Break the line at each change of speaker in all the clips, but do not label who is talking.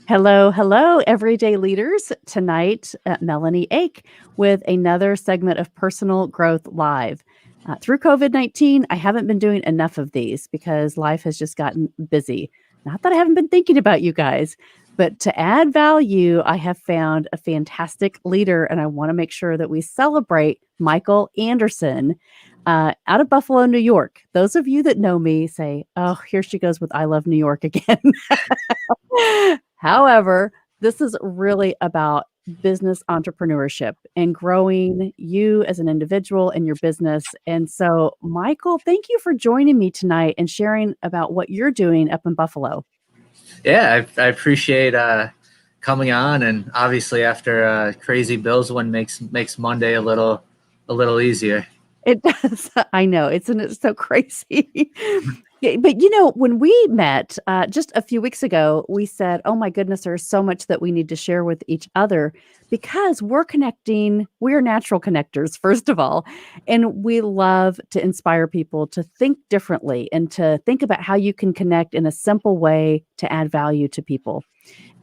Hello, hello, everyday leaders. Tonight, Melanie Ake with another segment of Personal Growth Live. Through COVID-19, I haven't been doing enough of these because life has just gotten busy. Not that I haven't been thinking about you guys, but to add value, I have found a fantastic leader, and I want to make sure that we celebrate Michael Anderson out of Buffalo, New York. Those of you that know me say, oh, here she goes with I Love New York again. However, this is really about business entrepreneurship and growing you as an individual and your business. And so, Michael, thank you for joining me tonight and sharing about what you're doing up in Buffalo.
Yeah, I appreciate coming on, and obviously after crazy Bills one makes Monday a little easier.
It does. I know. Isn't it so crazy? Yeah, but when we met just a few weeks ago, we said, oh my goodness, there's so much that we need to share with each other because we're connecting. We're natural connectors, first of all. And we love to inspire people to think differently and to think about how you can connect in a simple way to add value to people.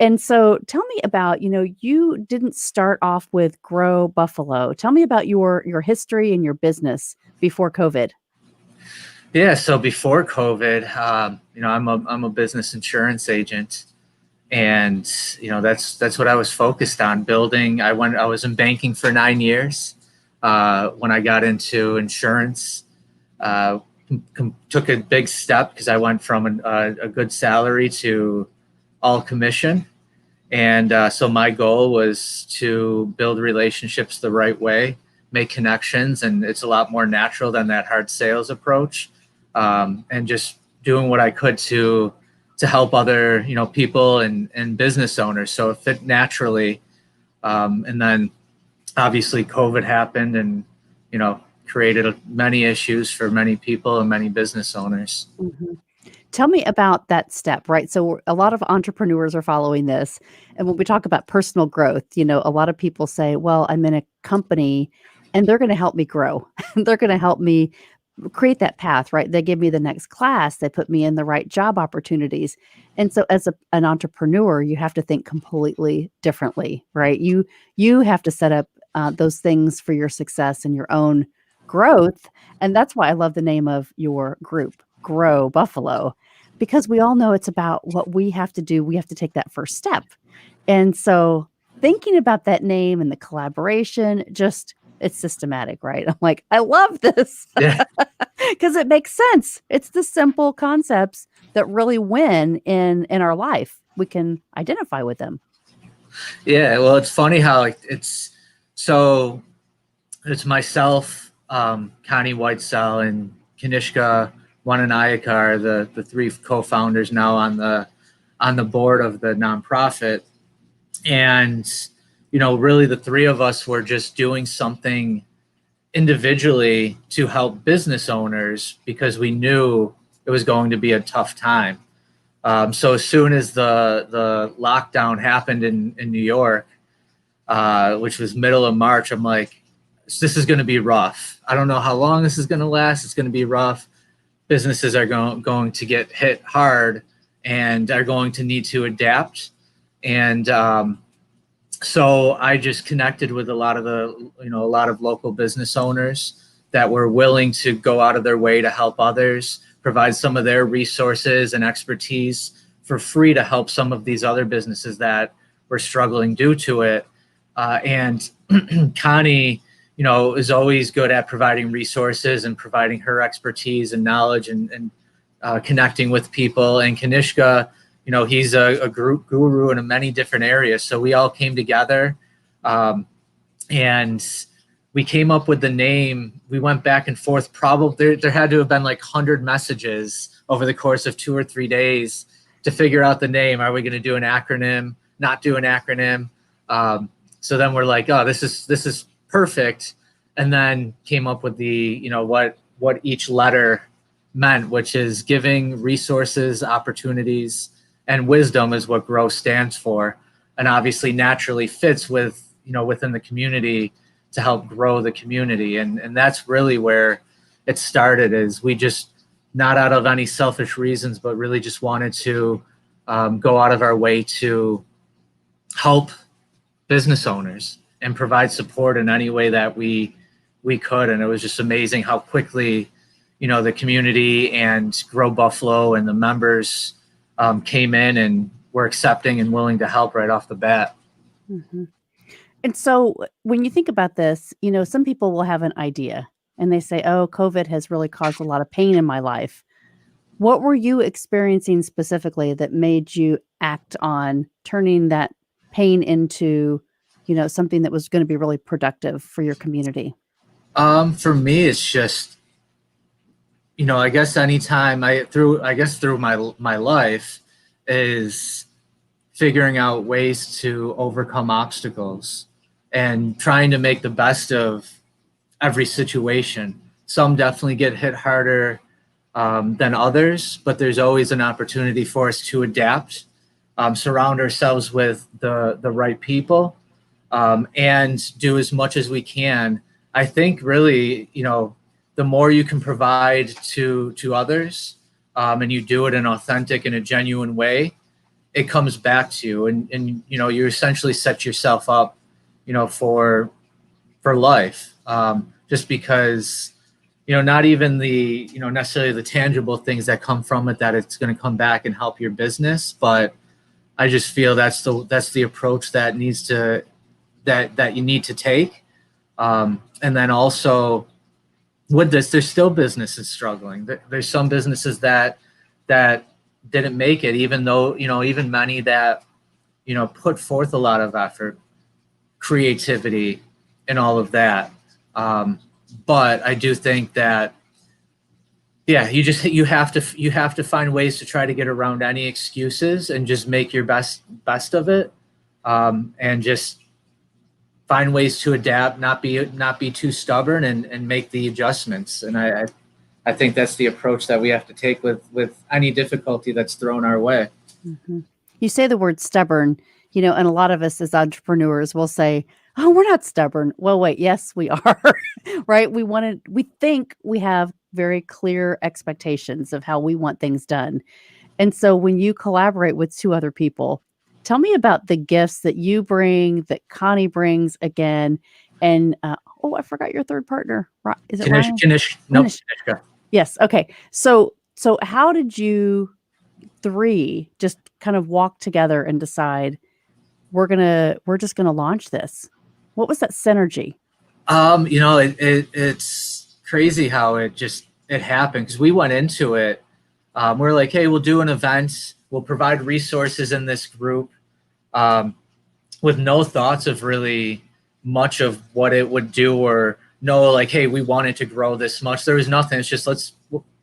And so tell me about, you didn't start off with Grow Buffalo. Tell me about your history and your business before COVID.
Yeah, so before COVID, I'm a business insurance agent, and that's what I was focused on building. I was in banking for 9 years. When I got into insurance, took a big step because I went from a good salary to all commission. And so my goal was to build relationships the right way, make connections, and it's a lot more natural than that hard sales approach. And just doing what I could to help other people and business owners. So it fit naturally. And then obviously COVID happened, and created many issues for many people and many business owners.
Mhm. Tell me about that step, right? So a lot of entrepreneurs are following this. And when we talk about personal growth, a lot of people say, well, I'm in a company and they're going to help me grow. They're going to help me create that path, right? They give me the next class, they put me in the right job opportunities. And so as an entrepreneur, you have to think completely differently, right? You have to set up those things for your success and your own growth. And that's why I love the name of your group, Grow Buffalo, because we all know it's about what we have to do. We have to take that first step. And so thinking about that name and the collaboration, just it's systematic, right? I'm like, I love this
Yeah.
because it makes sense. It's the simple concepts that really win in our life. We can identify with them.
Yeah, well, it's funny how so it's myself, Connie Whitesell, and Kanishka Wananayakar, the three co-founders now on the board of the nonprofit. And really the three of us were just doing something individually to help business owners because we knew it was going to be a tough time. So as soon as the lockdown happened in New York, which was middle of March, I'm like, this is going to be rough. I don't know how long this is going to last. It's going to be rough. Businesses are going to get hit hard and are going to need to adapt. And so I just connected with a lot of local business owners that were willing to go out of their way to help others, provide some of their resources and expertise for free to help some of these other businesses that were struggling due to it. And Connie, is always good at providing resources and providing her expertise and knowledge and connecting with people. And Kanishka, he's a group guru in many different areas. So we all came together, and we came up with the name. We went back and forth. Probably there had to have been like 100 messages over the course of 2 or 3 days to figure out the name. Are we going to do an acronym? Not do an acronym? So then we're like, oh, this is perfect. And then came up with the, what each letter meant, which is giving, resources, opportunities, and wisdom is what GROW stands for. And obviously naturally fits with, within the community to help grow the community. And that's really where it started, is we just, not out of any selfish reasons, but really just wanted to go out of our way to help business owners and provide support in any way that we could. And it was just amazing how quickly, the community and Grow Buffalo and the members came in and were accepting and willing to help right off the bat.
Mm-hmm. And so when you think about this, some people will have an idea and they say, oh, COVID has really caused a lot of pain in my life. What were you experiencing specifically that made you act on turning that pain into, something that was going to be really productive for your community?
For me, it's just, I guess anytime through my life is figuring out ways to overcome obstacles and trying to make the best of every situation. Some definitely get hit harder than others, but there's always an opportunity for us to adapt, surround ourselves with the right people, and do as much as we can. I think really, the more you can provide to others, and you do it in an authentic and a genuine way, it comes back to you, and you essentially set yourself up, for life. Just because, not even the, necessarily the tangible things that come from it, that it's going to come back and help your business. But I just feel that's the approach that needs to, that you need to take. And then also with this, there's still businesses struggling. There's some businesses that didn't make it, even though, even many that, put forth a lot of effort, creativity, and all of that. But I do think that, yeah, you have to find ways to try to get around any excuses and just make your best of it, and just find ways to adapt, not be too stubborn, and make the adjustments. And I think that's the approach that we have to take with any difficulty that's thrown our way.
Mm-hmm. You say the word stubborn, and a lot of us as entrepreneurs will say, oh, we're not stubborn. Well, wait, yes, we are, right? We think we have very clear expectations of how we want things done. And so when you collaborate with two other people, tell me about the gifts that you bring, that Connie brings again. And, oh, I forgot your third partner. Is it Ryan?
Nope.
Yes. Okay. So how did you three just kind of walk together and decide we're just gonna launch this? What was that synergy?
It's crazy how it happened, because we went into it. We're like, hey, we'll do an event. We'll provide resources in this group, with no thoughts of really much of what it would do, or no, like, hey, we want it to grow this much. There was nothing. It's just, let's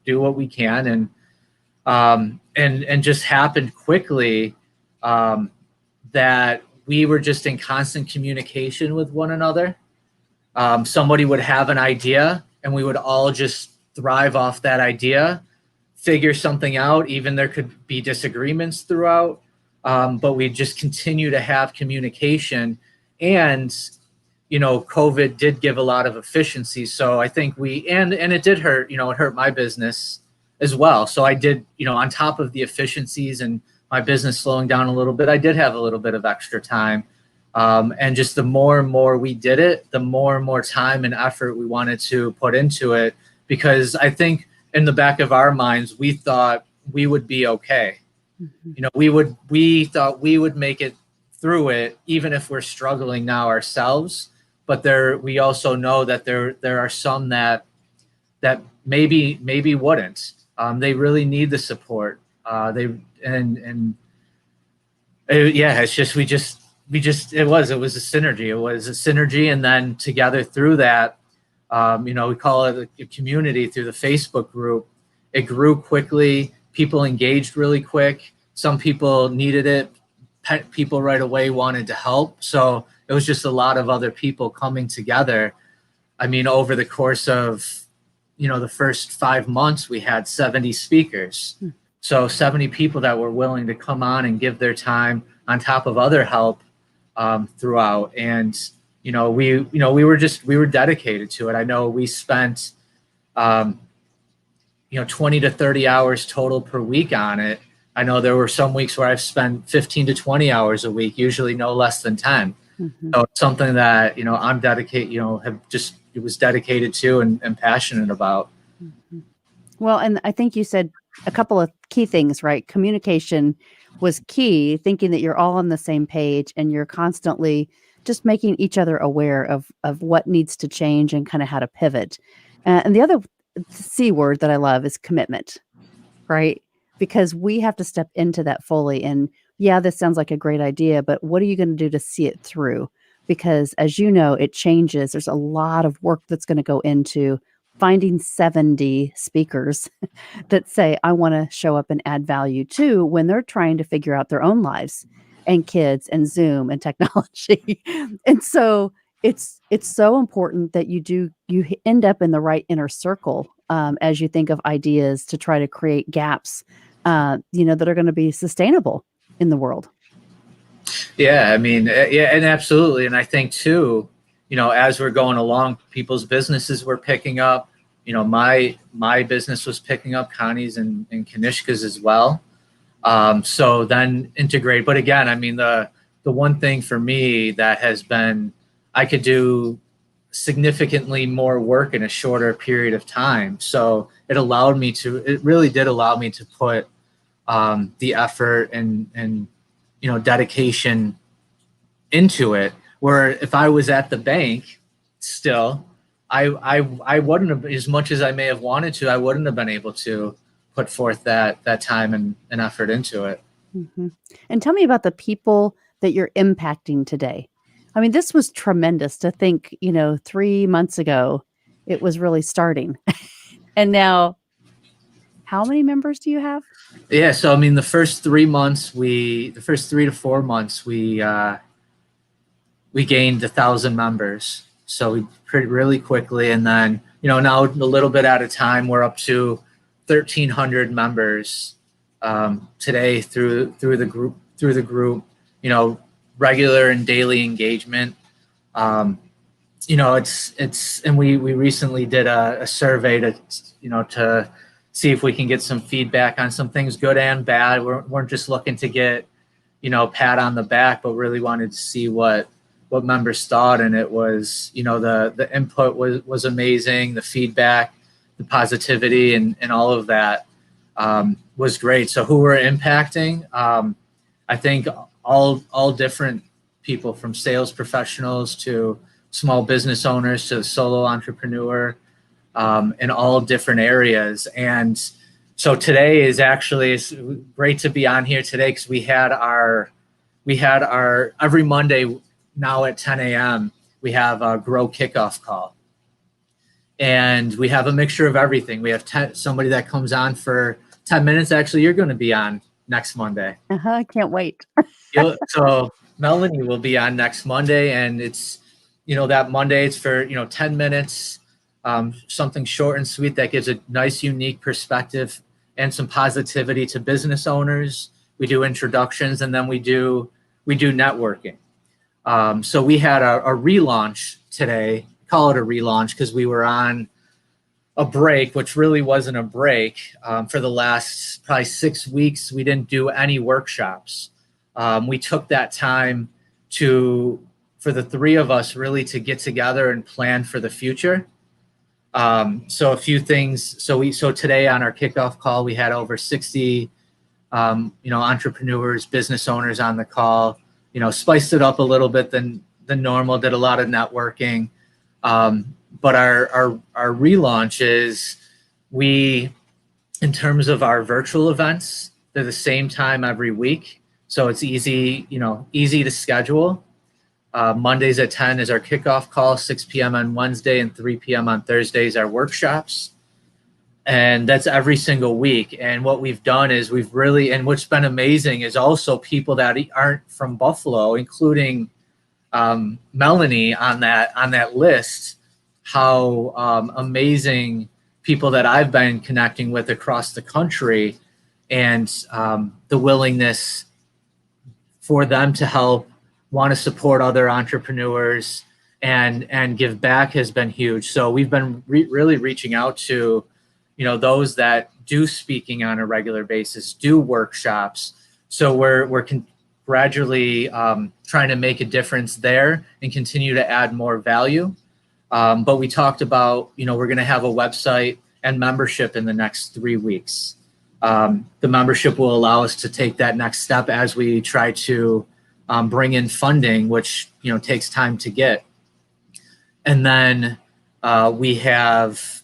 do what we can. And just happened quickly, that we were just in constant communication with one another. Somebody would have an idea and we would all just thrive off that idea, figure something out. Even there could be disagreements throughout, but we just continue to have communication. And, COVID did give a lot of efficiency. So I think and it did hurt, it hurt my business as well. So I did, on top of the efficiencies and my business slowing down a little bit, I did have a little bit of extra time. And just the more and more we did it, the more and more time and effort we wanted to put into it, because I think in the back of our minds, we thought we would be okay. Mm-hmm. We thought we would make it through it, even if we're struggling now ourselves. But we also know that there are some that maybe wouldn't. They really need the support. It's just, it was a synergy. It was a synergy. And then together through that, we call it a community through the Facebook group. It grew quickly. People engaged really quick. Some people needed it. People right away wanted to help. So it was just a lot of other people coming together. I mean, over the course of, the first 5 months, we had 70 speakers. So 70 people that were willing to come on and give their time on top of other help, throughout. And, we were dedicated to it. I know we spent, 20 to 30 hours total per week on it. I know there were some weeks where I've spent 15 to 20 hours a week, usually no less than 10.
Mhm.
So it's something that, I'm dedicated, it was dedicated to and passionate about.
Mhm. Well, and I think you said a couple of key things, right? Communication was key, thinking that you're all on the same page and you're constantly just making each other aware of what needs to change and kind of how to pivot. And the other C word that I love is commitment, right? Because we have to step into that fully. And yeah, this sounds like a great idea, but what are you going to do to see it through? Because as you know, it changes. There's a lot of work that's going to go into finding 70 speakers that say, I want to show up and add value too when they're trying to figure out their own lives and kids and Zoom and technology. And so it's so important that end up in the right inner circle as you think of ideas to try to create gaps, that are going to be sustainable in the world.
Yeah, I mean, yeah, and absolutely. And I think too, as we're going along, people's businesses were picking up. My business was picking up, Connie's and Kanishka's as well. So then integrate. But again, I mean, the one thing for me that has been, I could do significantly more work in a shorter period of time. So it really did allow me to put the effort and dedication into it. Where if I was at the bank still, I wouldn't have, as much as I may have wanted to, I wouldn't have been able to put forth that time and effort into it.
Mhm. And tell me about the people that you're impacting today. I mean, this was tremendous to think, 3 months ago, it was really starting. And now how many members do you have?
Yeah, so I mean, the first 3 to 4 months, we gained 1,000 members. So we pretty really quickly, and then now a little bit at a time, we're up to 1,300 members today through the group. Regular and daily engagement. Um, it's and we recently did a survey to see if we can get some feedback on some things, good and bad. We weren't just looking to get pat on the back, but really wanted to see what members thought. And it was, the input was amazing. The feedback, the positivity, and all of that was great. So who we're impacting, I think all different people, from sales professionals to small business owners to solo entrepreneur, in all different areas. And so today is actually, it's great to be on here today, because we had our every Monday now at 10 a.m. we have a G.R.O.W kickoff call, and we have a mixture of everything. We have somebody that comes on for 10 minutes. Actually, you're going to be on next Monday.
I can't wait.
So Melanie will be on next Monday, and it's that Monday, it's for 10 minutes, something short and sweet that gives a nice unique perspective and some positivity to business owners. We do introductions, and then we do networking. So we had a relaunch today. Call it a relaunch because we were on a break, which really wasn't a break. For the last probably 6 weeks, we didn't do any workshops. We took that time for the three of us really to get together and plan for the future. So a few things. So today on our kickoff call, we had over 60 entrepreneurs, business owners on the call. Spiced it up a little bit than normal. Did a lot of networking. But our relaunch is, in terms of our virtual events, they're the same time every week, so it's easy to schedule. Mondays at 10 is our kickoff call, 6 p.m. on Wednesday, and 3 p.m. on Thursdays our workshops. And that's every single week. And what we've done is and what's been amazing is also people that aren't from Buffalo, including Melanie on that list, how amazing people that I've been connecting with across the country, and the willingness for them to help, want to support other entrepreneurs and give back has been huge. So we've been really reaching out to those that do speaking on a regular basis, do workshops. So we're gradually trying to make a difference there and continue to add more value. But we talked about, we're going to have a website and membership in the next 3 weeks. The membership will allow us to take that next step as we try to bring in funding, which takes time to get. And then we have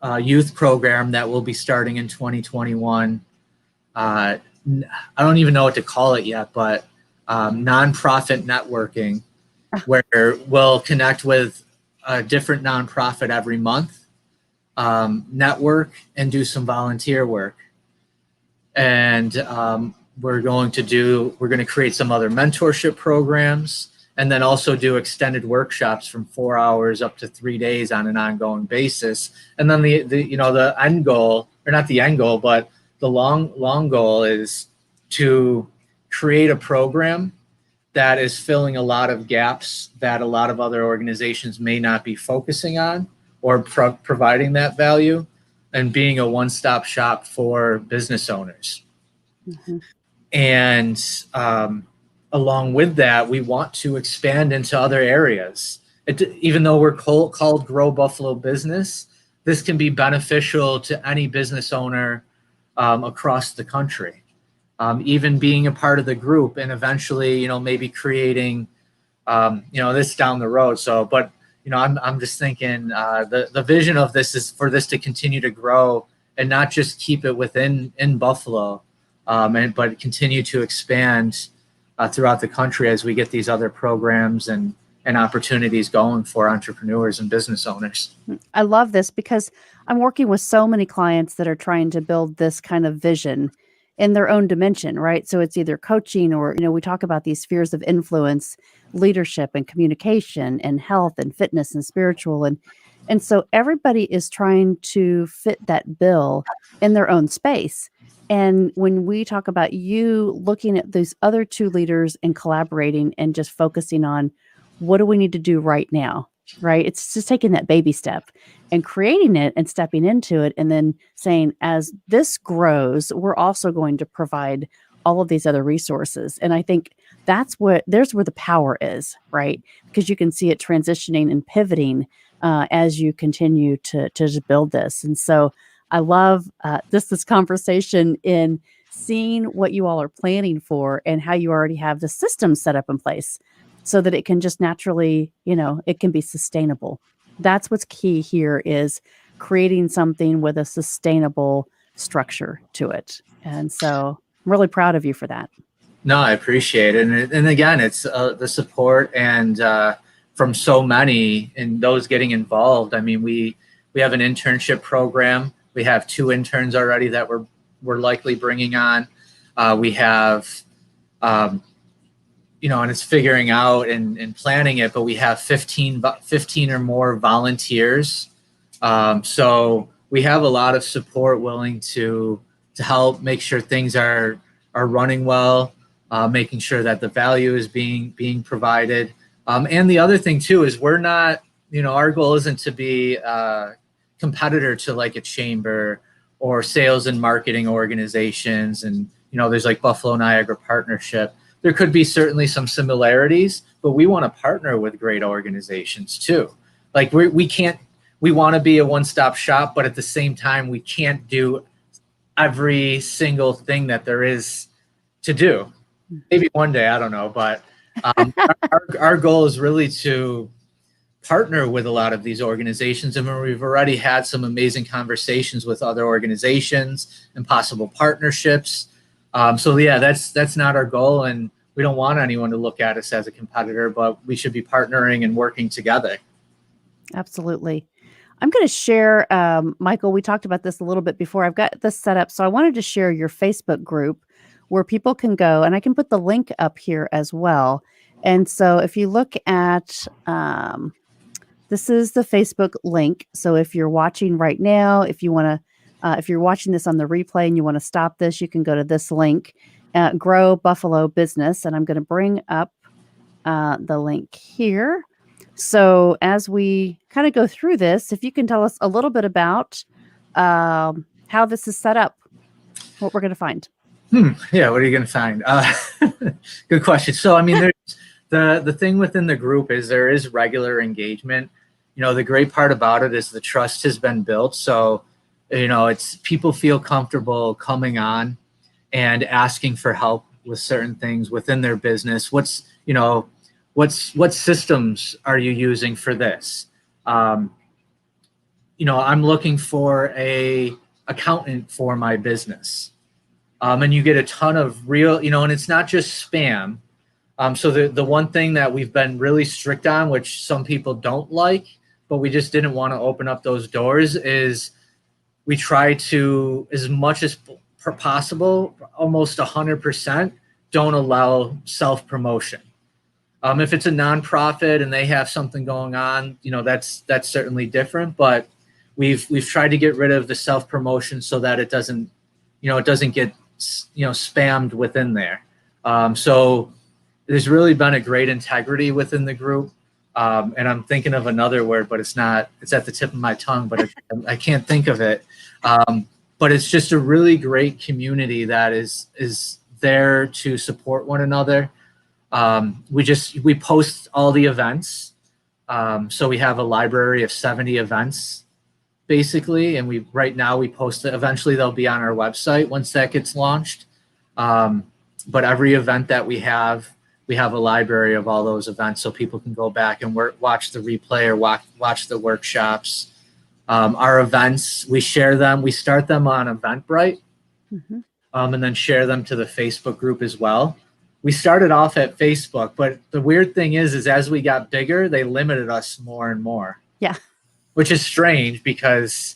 a youth program that will be starting in 2021. I don't even know what to call it yet, but nonprofit networking, where we'll connect with a different nonprofit every month, network, and do some volunteer work. And we're going to create some other mentorship programs, and then also do extended workshops from 4 hours up to 3 days on an ongoing basis. And then the end goal, or not the end goal, but the long goal is to create a program that is filling a lot of gaps that a lot of other organizations may not be focusing on, or providing that value, and being a one-stop shop for business owners. Mm-hmm. And along with that, we want to expand into other areas. Even though we're called Grow Buffalo Business, this can be beneficial to any business owner across the country. Even being a part of the group, and eventually, maybe creating, this down the road. So, but I'm just thinking the vision of this is for this to continue to grow and not just keep it in Buffalo, but continue to expand throughout the country as we get these other programs and opportunities going for entrepreneurs and business owners.
I love this because I'm working with so many clients that are trying to build this kind of vision in their own dimension, right? So it's either coaching or, we talk about these spheres of influence, leadership and communication and health and fitness and spiritual. And so everybody is trying to fit that bill in their own space. And when we talk about you looking at these other two leaders and collaborating and just focusing on what do we need to do right now, right? It's just taking that baby step and creating it and stepping into it, and then saying, as this grows, we're also going to provide all of these other resources. And I think there's where the power is, right? Because you can see it transitioning and pivoting as you continue to just build this. And so I love this conversation in seeing what you all are planning for and how you already have the system set up in place so that it can just naturally, it can be sustainable. That's what's key here, is creating something with a sustainable structure to it. And so I'm really proud of you for that.
No, I appreciate it. And again, it's the support and from so many and those getting involved. I mean, we have an internship program. We have 2 interns already that we're likely bringing on. We have, and it's figuring out and planning it, but we have 15 or more volunteers. So we have a lot of support willing to help make sure things are running well, making sure that the value is being provided. And the other thing too is we're not, our goal isn't to be a competitor to like a chamber or sales and marketing organizations. And, there's like Buffalo Niagara Partnership. There could be certainly some similarities, but we want to partner with great organizations too. Like we want to be a one-stop shop, but at the same time, we can't do every single thing that there is to do. Maybe one day, I don't know, but our goal is really to partner with a lot of these organizations. And we've already had some amazing conversations with other organizations and possible partnerships. So yeah, that's not our goal, and we don't want anyone to look at us as a competitor, but we should be partnering and working together.
Absolutely. I'm going to share, Michael, we talked about this a little bit before. I've got this set up. So I wanted to share your Facebook group where people can go, and I can put the link up here as well. And so if you look at, this is the Facebook link. So if you're watching right now, if you're watching this on the replay and you want to stop this, you can go to this link, Grow Buffalo Business. And I'm going to bring up the link here. So as we kind of go through this, if you can tell us a little bit about how this is set up, what we're going to find.
Yeah, what are you going to find? Good question. So, I mean, the thing within the group is there is regular engagement. The great part about it is the trust has been built. So, it's people feel comfortable coming on and asking for help with certain things within their business. What systems are you using for this? I'm looking for a accountant for my business. And you get a ton of real, and it's not just spam. So the one thing that we've been really strict on, which some people don't like, but we just didn't want to open up those doors, is we try to, as much as possible, almost 100%, don't allow self-promotion. If it's a nonprofit and they have something going on, that's certainly different. But we've tried to get rid of the self-promotion so that it doesn't get spammed within there. So there's really been a great integrity within the group. And I'm thinking of another word, but it's at the tip of my tongue, but I can't think of it. But it's just a really great community that is there to support one another. We post all the events. So we have a library of 70 events basically. And right now we post it. Eventually they'll be on our website once that gets launched. But every event that we have a library of all those events so people can go back and watch the replay or watch the workshops. Our events, we share them. We start them on Eventbrite, and then share them to the Facebook group as well. We started off at Facebook, but the weird thing is as we got bigger, they limited us more and more.
Yeah.
Which is strange because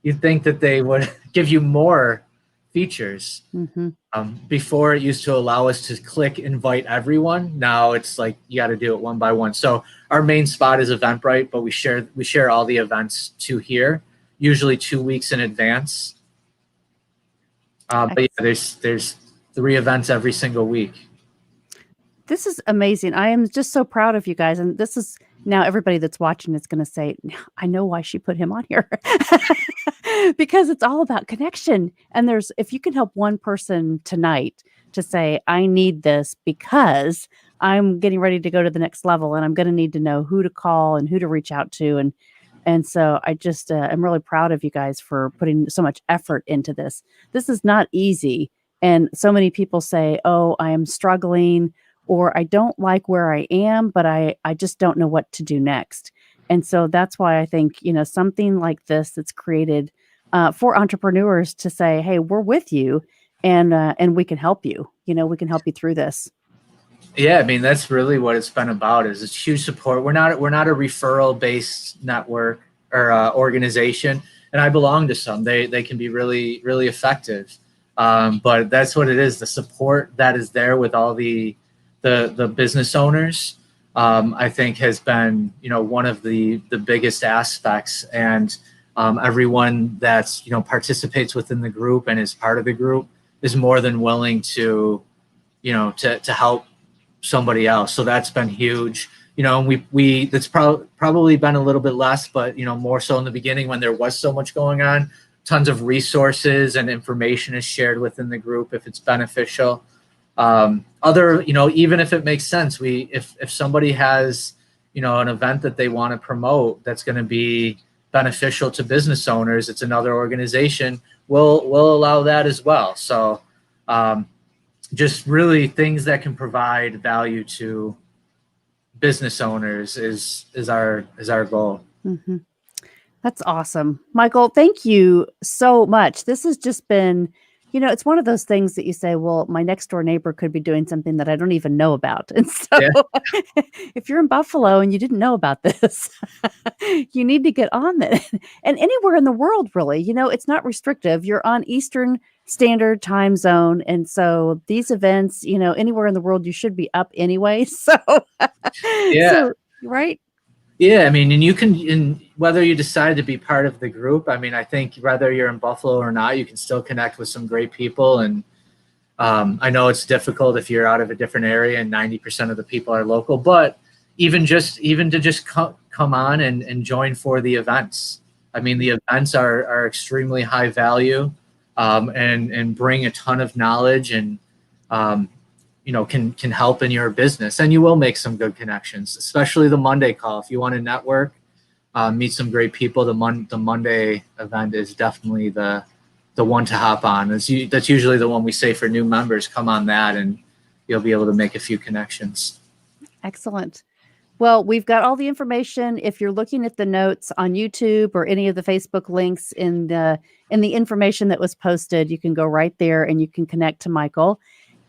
you'd think that they would give you more features. Before it used to allow us to click invite everyone. Now it's like you got to do it one by one. So our main spot is Eventbrite, but we share all the events to here, usually 2 weeks in advance. But yeah, there's 3 events every single week.
This is amazing. I am just so proud of you guys. And this is now everybody that's watching is going to say, I know why she put him on here. Because it's all about connection. And if you can help one person tonight to say, I need this because I'm getting ready to go to the next level and I'm going to need to know who to call and who to reach out to. And so I just am really proud of you guys for putting so much effort into this. This is not easy. And so many people say, oh, I am struggling, or I don't like where I am, but I just don't know what to do next. And so that's why I think, something like this that's created for entrepreneurs to say, hey, we're with you and we can help you. We can help you through this.
Yeah, I mean, that's really what it's been about, is it's huge support. We're not a referral based network or organization, and I belong to some. They can be really, really effective. But that's what it is. The support that is there with all the business owners, I think has been, one of the biggest aspects. And everyone that's, participates within the group and is part of the group is more than willing to help somebody else. So that's been huge. And that's probably been a little bit less, but, more so in the beginning when there was so much going on. Tons of resources and information is shared within the group if it's beneficial. Even if it makes sense, if somebody has, an event that they want to promote that's going to be beneficial to business owners, it's another organization, we'll allow that as well. So just really things that can provide value to business owners is our goal.
That's awesome. Michael, thank you so much. This has just been, it's one of those things that you say, well, my next door neighbor could be doing something that I don't even know about. And so if you're in Buffalo and you didn't know about this, you need to get on it. And anywhere in the world, really, it's not restrictive. You're on Eastern Standard Time Zone. And so these events, anywhere in the world, you should be up anyway. So, right.
Yeah, I mean, and you can, whether you decide to be part of the group, I mean, I think whether you're in Buffalo or not, you can still connect with some great people. And I know it's difficult if you're out of a different area and 90% of the people are local, but even to just come on and join for the events. I mean, the events are extremely high value, and bring a ton of knowledge, and can help in your business, and you will make some good connections, especially the Monday call. If you want to network, meet some great people, the Monday event is definitely the one to hop on. That's usually the one we say for new members. Come on that, and you'll be able to make a few connections.
Excellent. Well, we've got all the information. If you're looking at the notes on YouTube or any of the Facebook links in the information that was posted, you can go right there and you can connect to Michael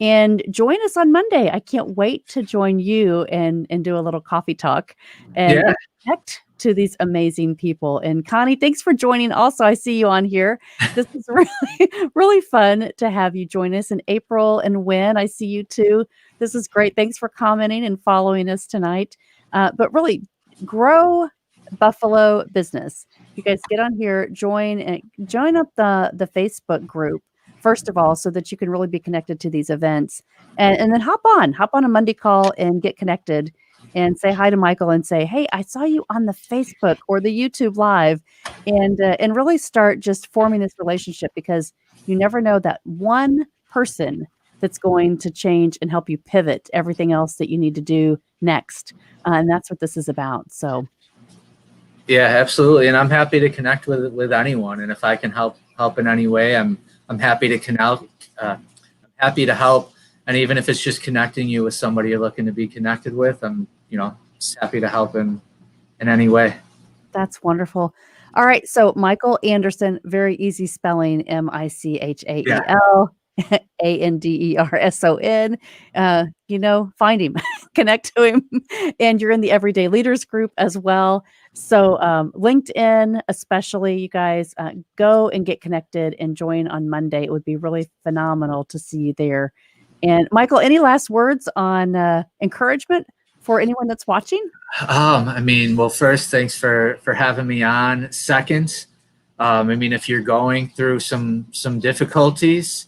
and join us on Monday. I can't wait to join you and do a little coffee talk and connect to these amazing people. And Connie, thanks for joining. Also, I see you on here. This is really, really fun to have you join us. In April and Win, I see you too. This is great. Thanks for commenting and following us tonight. But really, grow Buffalo business. You guys get on here, join up the Facebook group first of all, so that you can really be connected to these events, and then hop on a Monday call and get connected, and say hi to Michael and say, hey, I saw you on the Facebook or the YouTube live, and really start just forming this relationship, because you never know that one person that's going to change and help you pivot everything else that you need to do next. And that's what this is about. So,
yeah, absolutely. And I'm happy to connect with anyone. And if I can help in any way, I'm happy to connect. I'm happy to help. And even if it's just connecting you with somebody you're looking to be connected with, I'm just happy to help in any way.
That's wonderful. All right. So Michael Anderson, very easy spelling, Michael Anderson. Find him, connect to him. And you're in the Everyday Leaders group as well. So LinkedIn, especially, you guys, go and get connected and join on Monday. It would be really phenomenal to see you there. And Michael, any last words on encouragement for anyone that's watching?
Well, first, thanks for having me on. Second, if you're going through some difficulties,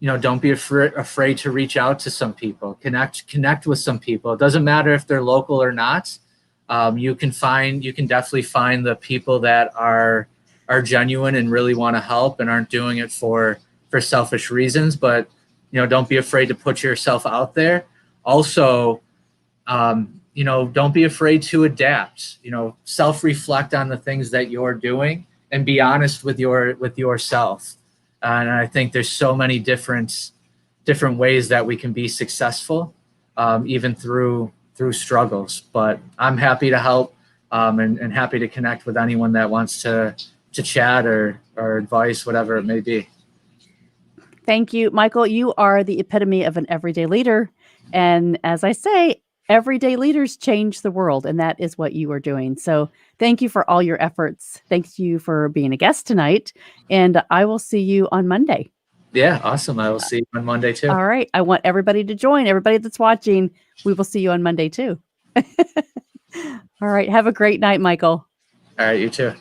don't be afraid to reach out to some people, connect with some people. It doesn't matter if they're local or not. You can definitely find the people that are genuine and really want to help and aren't doing it for selfish reasons. But, don't be afraid to put yourself out there. Also, don't be afraid to adapt, self-reflect on the things that you're doing and be honest with yourself. And I think there's so many different ways that we can be successful, even through struggles. But I'm happy to help, and happy to connect with anyone that wants to chat or advice, whatever it may be.
Thank you, Michael. You are the epitome of an everyday leader. And as I say, everyday leaders change the world, and that is what you are doing. So thank you for all your efforts. Thank you for being a guest tonight. And I will see you on Monday.
Yeah, awesome. I will see you on Monday too.
All right. I want everybody to join. Everybody that's watching, we will see you on Monday too. All right. Have a great night, Michael.
All right, you too.